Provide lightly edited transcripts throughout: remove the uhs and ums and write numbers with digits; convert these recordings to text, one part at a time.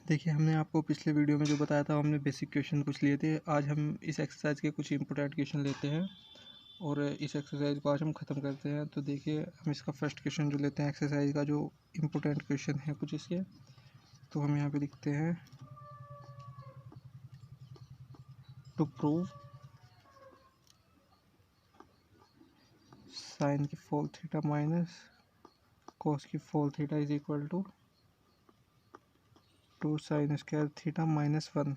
देखिए, हमने आपको पिछले वीडियो में जो बताया था, हमने बेसिक क्वेश्चन कुछ लिए थे। आज हम इस एक्सरसाइज के कुछ इंपॉर्टेंट क्वेश्चन लेते हैं और इस एक्सरसाइज को आज हम ख़त्म करते हैं। तो देखिए, हम इसका फर्स्ट क्वेश्चन जो लेते हैं एक्सरसाइज का, जो इंपॉर्टेंट क्वेश्चन है कुछ इसके, तो हम यहाँ पे लिखते हैं टू प्रूव साइन की फोल थीटा माइनस कॉस की फोल theta is equal to 2 sine square theta minus 1।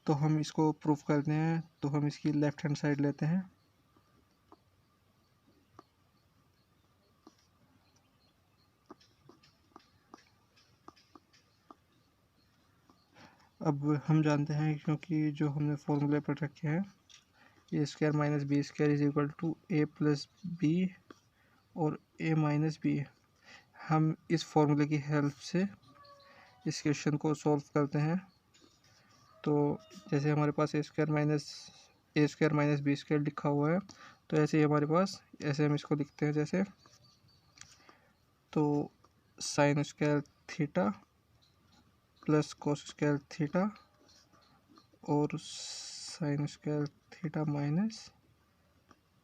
तो हम इसको प्रूफ करते हैं, तो हम इसकी लेफ्ट हैंड साइड लेते हैं। अब हम जानते हैं, क्योंकि जो हमने फॉर्मूले पर रखे हैं, A square minus B square is equal to A plus B और ए माइनस बी। हम इस फॉर्मूले की हेल्प से इस क्वेश्चन को सॉल्व करते हैं। तो जैसे हमारे पास ए स्क्वायर माइनस बी स्क्वायर लिखा हुआ है, तो ऐसे ही हमारे पास, ऐसे हम इसको लिखते हैं जैसे, तो sine square theta plus cos square theta और sine square theta minus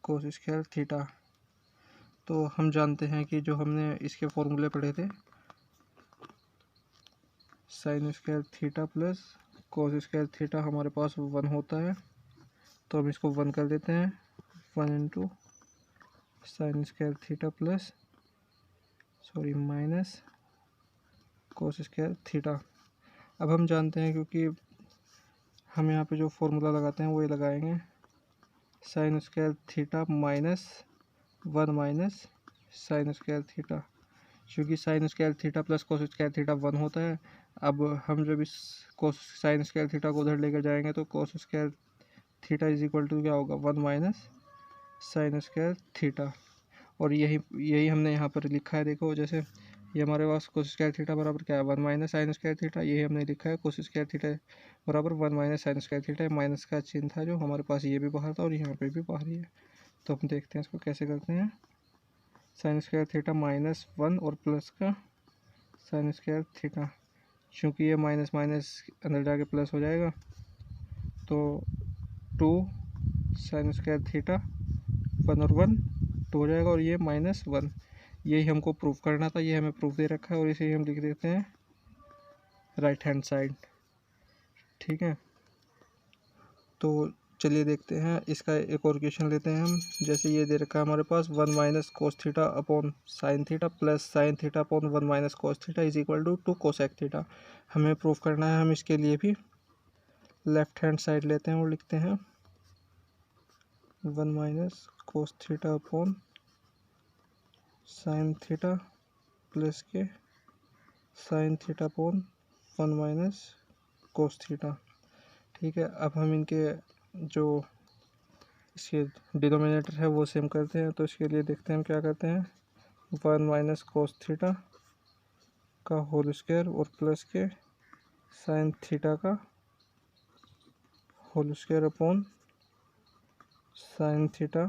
cos square theta. तो हम जानते हैं कि जो हमने इसके फॉर्मूले पढ़े थे, sign square theta plus cos square theta हमारे पास 1 होता है। तो हम इसको 1 कर देते हैं, 1 into sine square theta plus minus cos square theta. अब हम जानते हैं, क्योंकि हम यहाँ पे जो फॉर्मूला लगाते हैं वो ये लगाएंगे, sine square theta minus 1 minus sine square theta, क्योंकि sine square theta plus cos square theta 1 होता है। अब हम जब इस कोस साइन स्क्वायर थीटा को उधर लेकर जाएंगे, तो cos square theta is equal to क्या होगा, 1 माइनस साइन स्क्वायर थीटा। और यही हमने यहाँ पर लिखा है। देखो, जैसे ये हमारे पास कोस स्क्वायर थीटा बराबर क्या है, 1 माइनस साइन स्क्वायर थीटा, यही हमने लिखा है। कोस स्क्वायर थीटा बराबर 1 minus sine square theta, minus का चिन्ह था जो हमारे पास, ये भी बाहर था और यहाँ पे भी बाहर ही है। तो हम देखते हैं इसको कैसे करते हैं। साइन स्क्वायर थीटा माइनस 1 और प्लस का साइन स्क्वायर थीटा, क्योंकि ये माइनस माइनस अंदर जाके प्लस हो जाएगा, तो 2 साइन स्क्वायर थीटा 1 और 1 2 हो जाएगा, और ये माइनस 1। यही हमको प्रूफ करना था, ये हमें प्रूफ दे रखा है, और इसे हम लिख देते हैं राइट हैंड साइड। ठीक है, तो चलिए देखते हैं इसका एक और क्वेश्चन लेते हैं हम। जैसे ये दे रखा है हमारे पास 1 minus cos theta upon sine theta plus sine theta upon 1 minus cos theta is equal to 2 cosec theta. हमें प्रूफ करना है। हम इसके लिए भी लेफ्ट हैंड साइड लेते हैं और लिखते हैं 1 minus cos theta upon sine theta plus के sine theta upon 1 minus cos theta. ठीक है, अब हम इनके जो इसके डिनोमिनेटर है वो सेम करते हैं। तो इसके लिए देखते हैं हम क्या करते हैं, 1 माइनस कोस थीटा का होल स्क्वायर और प्लस के साइन थीटा का whole square upon sine theta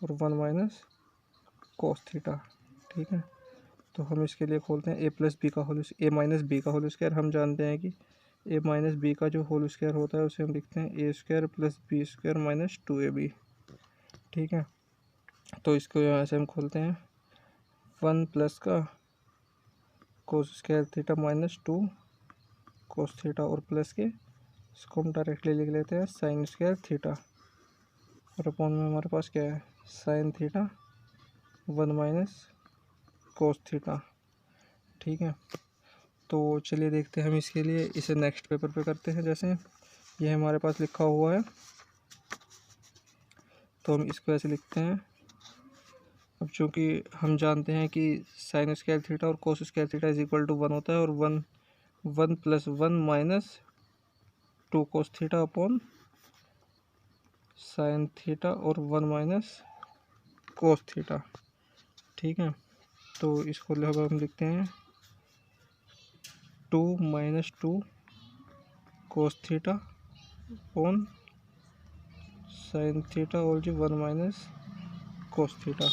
और 1 माइनस कोस थीटा। ठीक है, तो हम इसके लिए खोलते हैं ए प्लस बी का ए माइनस बी का होल स्क्वायर। हम जानते हैं कि ए माइनस बी का जो होल स्क्वायर होता है उसे हम लिखते हैं A square plus B square minus 2ab। ठीक है, तो इसको यहाँ से हम खोलते हैं 1 प्लस का कोस square theta minus 2 cos theta और प्लस के, इसको हम डायरेक्टली लिख लेते हैं साइन स्क्वायर थीटा, और अपॉन में हमारे पास क्या है, sine theta 1 minus cos theta. ठीक है, तो चलिए देखते हैं हम इसके लिए, इसे नेक्स्ट पेपर पे करते हैं। जैसे ये हमारे पास लिखा हुआ है, तो हम इसको ऐसे लिखते हैं। अब चूँकि हम जानते हैं कि साइन स्क्वायर थीटा और cos square theta is equal to 1 होता है, और 1 plus 1 minus 2 cos theta upon sine theta और 1 माइनस कोस थीटा। ठीक है, तो इसको लगभग हम लिखते हैं 2 minus 2 cos theta upon sine theta और जी 1 माइनस कोस थीटा।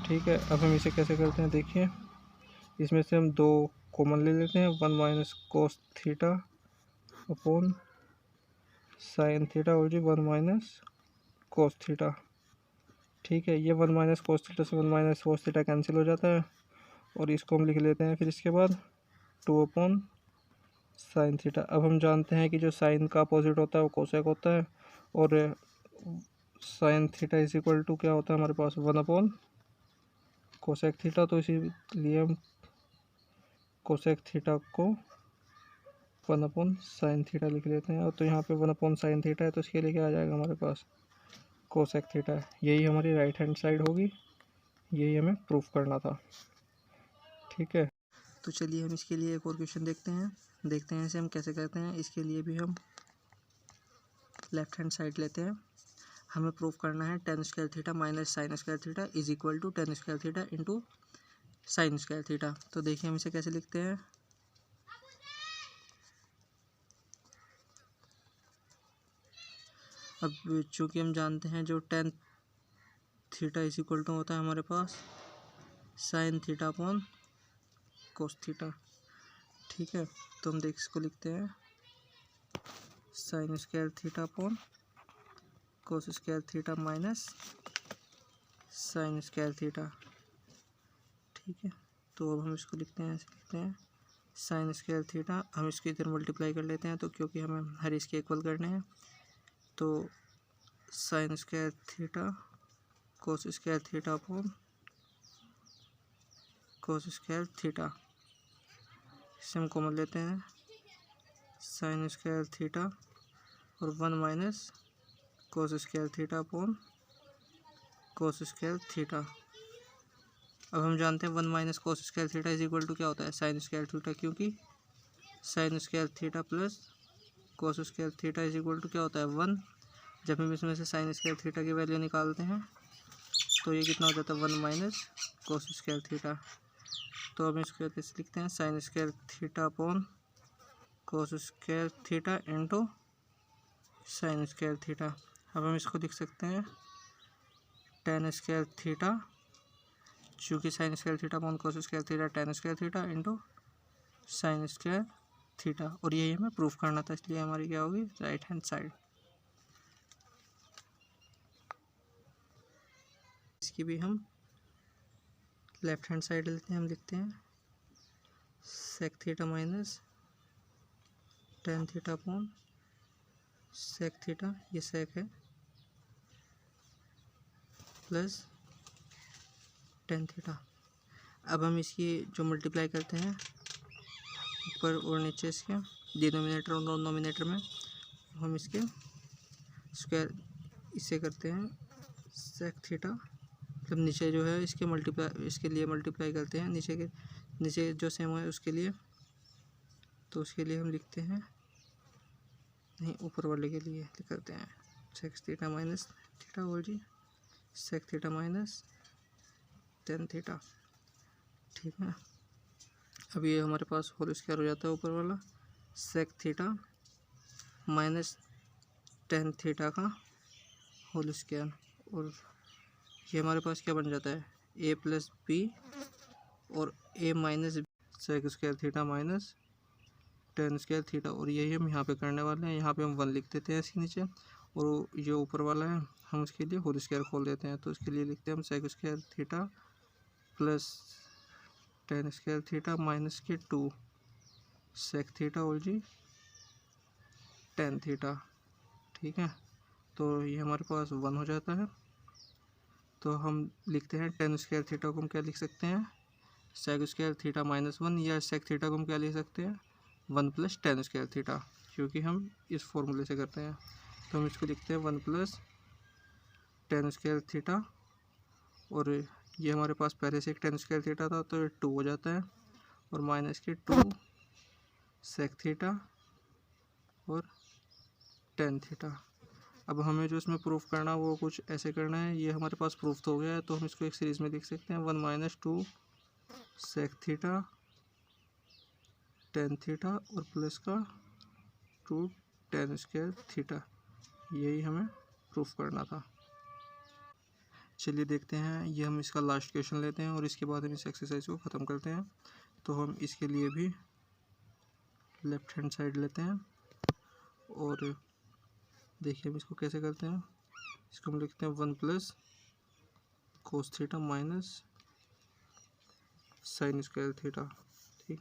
ठीक है, अब हम इसे कैसे करते हैं, देखिए, इसमें से हम 2 कॉमन ले लेते हैं, 1 minus cos theta upon sine theta और जी 1 माइनस कोस थीटा। ठीक है, ये 1 माइनस कोस थीटा से 1 माइनस कोस थीटा कैंसिल हो जाता है और इसको हम लिख लेते हैं फिर इसके बाद 2 अपॉन साइन थीटा। अब हम जानते हैं कि जो साइन का अपोजिट होता है वो कोसेक होता है और sine theta is equal to क्या होता है हमारे पास 1 अपॉन कोसेक थीटा। तो इसीलिए हम कोसेक थीटा को 1 अपॉन साइन थीटा लिख लेते हैं। और तो यहाँ पे 1 अपॉन साइन थीटा है तो इसके लिए क्या आ जाएगा हमारे पास कोसेक थीटा है। यही हमारी राइट हैंड साइड होगी, यही हमें प्रूफ करना था। ठीक है, तो चलिए हम इसके लिए एक और क्वेश्चन देखते हैं इसे हम कैसे करते हैं। इसके लिए भी हम लेफ्ट हैंड साइड लेते हैं। हमें प्रूफ करना है tan square theta minus sine square theta is equal to tan square theta into sine square theta. तो देखिए हम इसे कैसे लिखते हैं। अब चूंकि हम जानते हैं जो tan theta is equal to होता है हमारे पास sine theta upon cos theta. ठीक है, तो हम इसको लिखते हैं sine square theta upon cos square theta minus sine square theta. ठीक है, तो अब हम इसको लिखते हैं, ऐसे लिखते हैं साइन स्क्वायर थीटा। हम इसको इधर मल्टीप्लाई कर लेते हैं तो क्योंकि हमें हर इसके इक्वल करने हैं। तो sine square theta cos square theta upon cos square theta, इसे हम कॉमन लेते हैं साइन स्क्वायर थीटा और 1 minus cos square theta upon cos square theta. अब हम जानते हैं 1 minus cos square theta is equal to क्या होता है साइन स्क्वायर थीटा, क्योंकि sine square theta plus cos square theta is equal to क्या होता है 1। जब हम इसमें से साइन स्क्वायर थीटा की वैल्यू निकालते हैं तो ये कितना हो जाता है 1 माइनस कोस स्क्वायर थीटा। तो अब इसको कैसे लिखते हैं sine square theta upon cos square theta into sine square theta. अब हम इसको लिख सकते हैं टेन स्क्वायर थीटा, चूँकि sign square theta upon cos square theta tan square theta into sine square theta. और यही हमें प्रूफ करना था, इसलिए हमारी क्या होगी राइट हैंड साइड। इसकी भी हम लेफ्ट हैंड साइड लेते हैं। हम लिखते हैं sec theta minus tan theta upon sec theta, ये सेक है, प्लस टेन थीटा। अब हम इसकी जो मल्टीप्लाई करते हैं ऊपर और नीचे इसके डिनोमिनेटर और नॉमिनेटर में, हम इसके स्क्वायर इसे करते हैं सेक थीटा, मतलब नीचे जो है इसके मल्टीप्लाई, इसके लिए मल्टीप्लाई करते हैं नीचे जो सेम है उसके लिए। तो उसके लिए हम लिखते हैं, नहीं ऊपर वाले के लिए करते हैं सेक थीटा माइनस थीटा और जी sec theta minus tan theta. ठीक है, अब ये हमारे पास होल स्क्वायर हो जाता है ऊपर वाला sec theta minus tan theta का होल स्क्वायर। और ये हमारे पास क्या बन जाता है ए प्लस बी और A minus sec square theta minus tan square theta. और यही हम यहाँ पे करने वाले हैं। यहाँ पे हम 1 लिख देते हैं इसके नीचे, और जो ऊपर वाला है हम उसके लिए होल स्क्वायर खोल देते हैं। तो इसके लिए लिखते हैं हम sec square theta plus tan square theta minus के 2 सेक थीटा और जी टेन थीटा। ठीक है, तो ये हमारे पास 1 हो जाता है। तो हम लिखते हैं टेन स्क्वायर थीटा को हम क्या लिख सकते हैं सेक स्क्वायर थीटा माइनस 1, या सेक थीटा को हम क्या लिख सकते हैं 1 प्लस टेन स्क्वायर थीटा, क्योंकि हम इस फॉर्मूले से करते हैं। तो हम इसको लिखते हैं 1 प्लस टेन स्क्वायर थीटा, और ये हमारे पास पहले से एक टेन स्क्वायर थीटा था तो ये 2 हो जाता है, और माइनस के 2 सेक थीटा और टेन थीटा। अब हमें जो इसमें प्रूफ करना है वो कुछ ऐसे करना है। ये हमारे पास प्रूफ तो हो गया है, तो हम इसको एक सीरीज़ में लिख सकते हैं 1 minus 2 sec theta tan theta और प्लस का 2 टेन स्क्वायर थीटा। यही हमें प्रूफ करना था। चलिए देखते हैं, ये हम इसका लास्ट क्वेश्चन लेते हैं और इसके बाद हम इस एक्सरसाइज को ख़त्म करते हैं। तो हम इसके लिए भी लेफ्ट हैंड साइड लेते हैं और देखिए हम इसको कैसे करते हैं। इसको हम लिखते हैं 1 plus cos theta minus sine square theta, ठीक,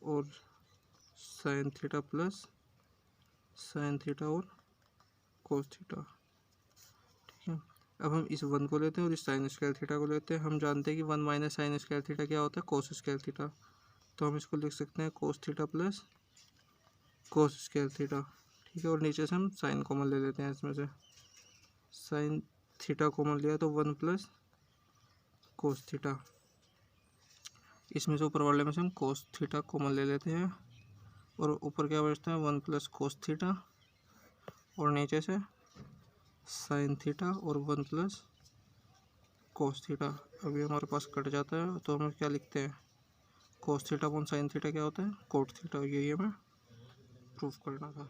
और sine theta plus sine theta और कोस थीटा, ठीक है। अब हम इस 1 को लेते हैं और इस साइन स्क्वायर थीटा को लेते हैं। हम जानते हैं कि 1 माइनस साइन स्क्वायर थीटा क्या होता है, कोस स्क्वायर थीटा। तो हम इसको लिख सकते हैं cos theta plus cos square theta, ठीक है। और नीचे से हम साइन कॉमन ले लेते हैं, इसमें से साइन थीटा कॉमन लिया तो 1 प्लस कोस थीटा। इसमें से ऊपर वाले में से हम कोस थीटा कॉमन ले लेते हैं और ऊपर क्या बचता है 1 प्लस कोस थीटा और नीचे से साइन थीटा और 1 प्लस कोस थीटा। अभी हमारे पास कट जाता है तो हम क्या लिखते हैं, कोस थीटा अपॉन साइन थीटा क्या होता है, कोट थीटा। यही हमें प्रूफ करना था।